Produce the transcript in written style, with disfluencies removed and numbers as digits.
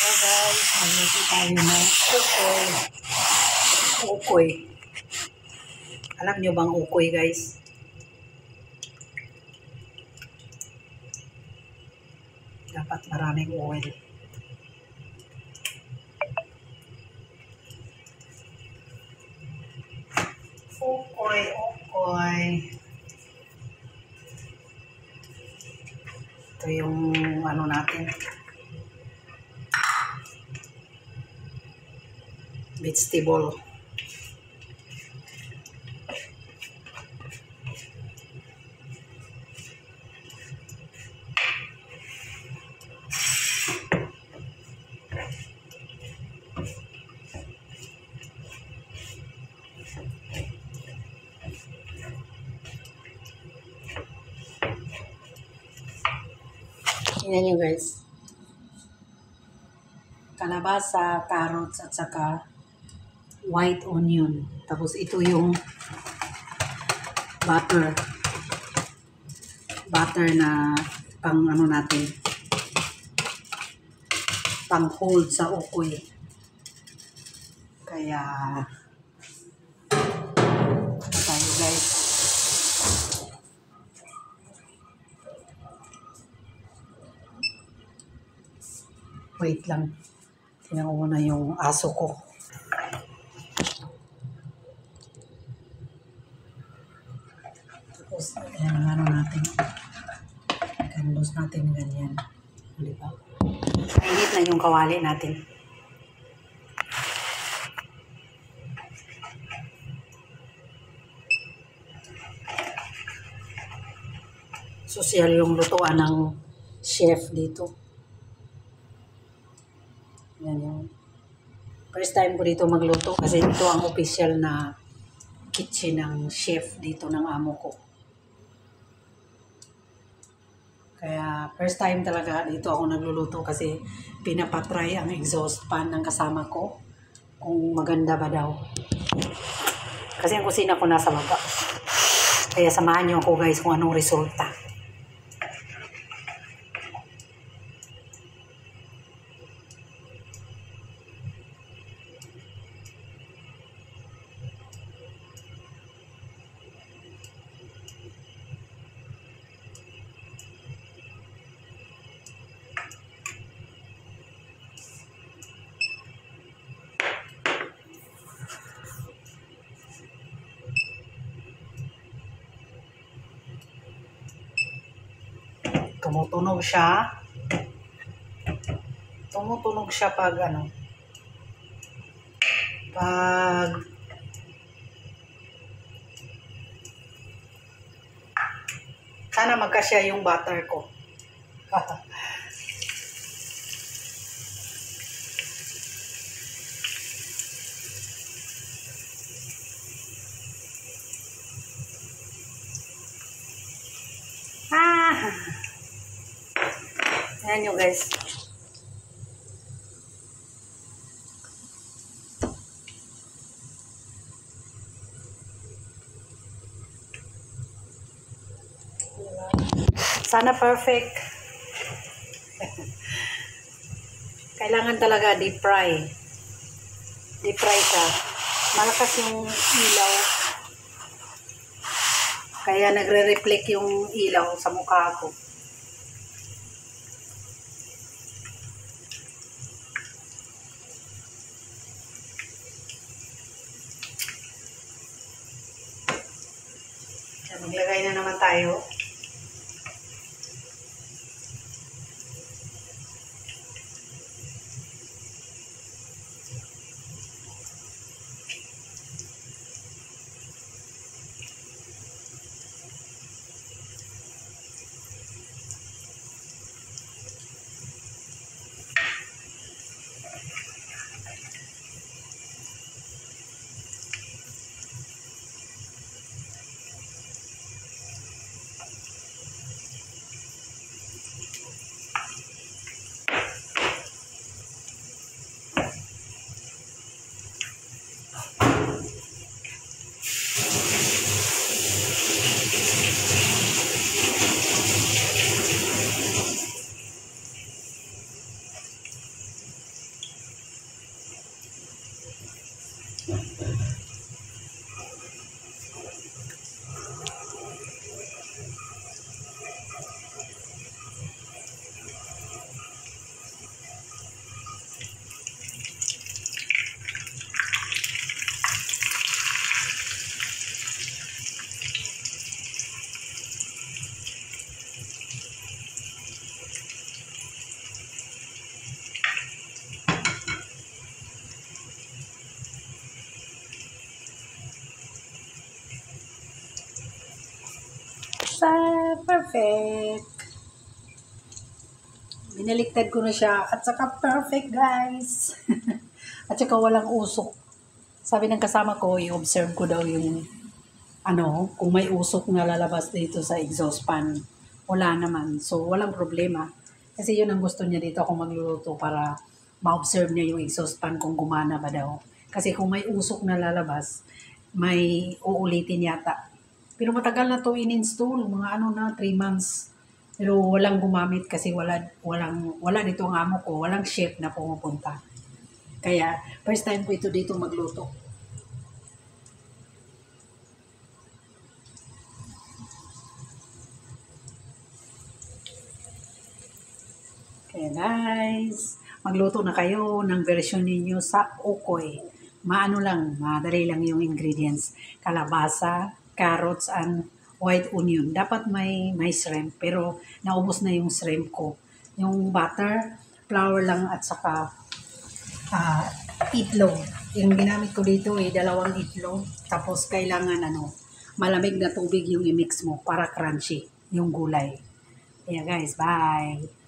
Hello guys, magluto tayo ng ukoy. Alam nyo bang ukoy guys? Dapat maraming oil. Ukoy. Ito yung ano natin. Vegetable. Tingnan nyo guys. Kalabasa, carrots, at saka white onion. Tapos ito yung butter. Butter na pang ano natin. Pang hold sa ukoy. Kaya ito tayo guys. Wait lang. Tingnan ko muna yung aso ko. Tapos, ayan ang ano natin. Canvas natin ganyan. Diba? Mainit na yung kawali natin. Sosyal yung lutuan ng chef dito. Yan yung first time ko dito magluto kasi ito ang official na kitchen ng chef dito ng amo ko. Kaya first time talaga dito ako nagluluto kasi pinapatry ang exhaust fan ng kasama ko kung maganda ba daw. Kasi ang kusina ko nasa baba. Kaya samahan niyo ako guys kung anong resulta. Tumutunog siya. Tumutunog siya pag ano. Pag sana magkasya yung butter ko. Ayan nyo guys. Sana perfect. Kailangan talaga deep fry. Deep fry siya. Malakas yung ilaw. Kaya nagre-reflect yung ilaw sa mukha ko. Maglagay na naman tayo. Perfect. Binaliktad ko na siya at saka perfect, guys. At saka walang usok. Sabi ng kasama ko, i-observe ko daw yung kung may usok na lalabas dito sa exhaust fan. Wala naman. So, walang problema. Kasi yun ang gusto niya dito ako magluluto para ma-observe niya yung exhaust fan kung gumana ba daw. Kasi kung may usok na lalabas, may uulitin yata. Pero matagal na to in-install, mga 3 months. Pero walang gumamit kasi wala dito ang amo ko, walang chef na pumupunta. Kaya first time ko ito dito magluto. Kaya guys, magluto na kayo ng version ninyo sa ukoy. Madali lang yung ingredients. Kalabasa, carrots, and white onion. Dapat may shrimp, pero naubos na yung shrimp ko. Yung butter, flour lang at saka itlog. Yung ginamit ko dito ay 2 itlog. Tapos kailangan malamig na tubig yung i-mix mo para crunchy yung gulay. Kaya guys, bye!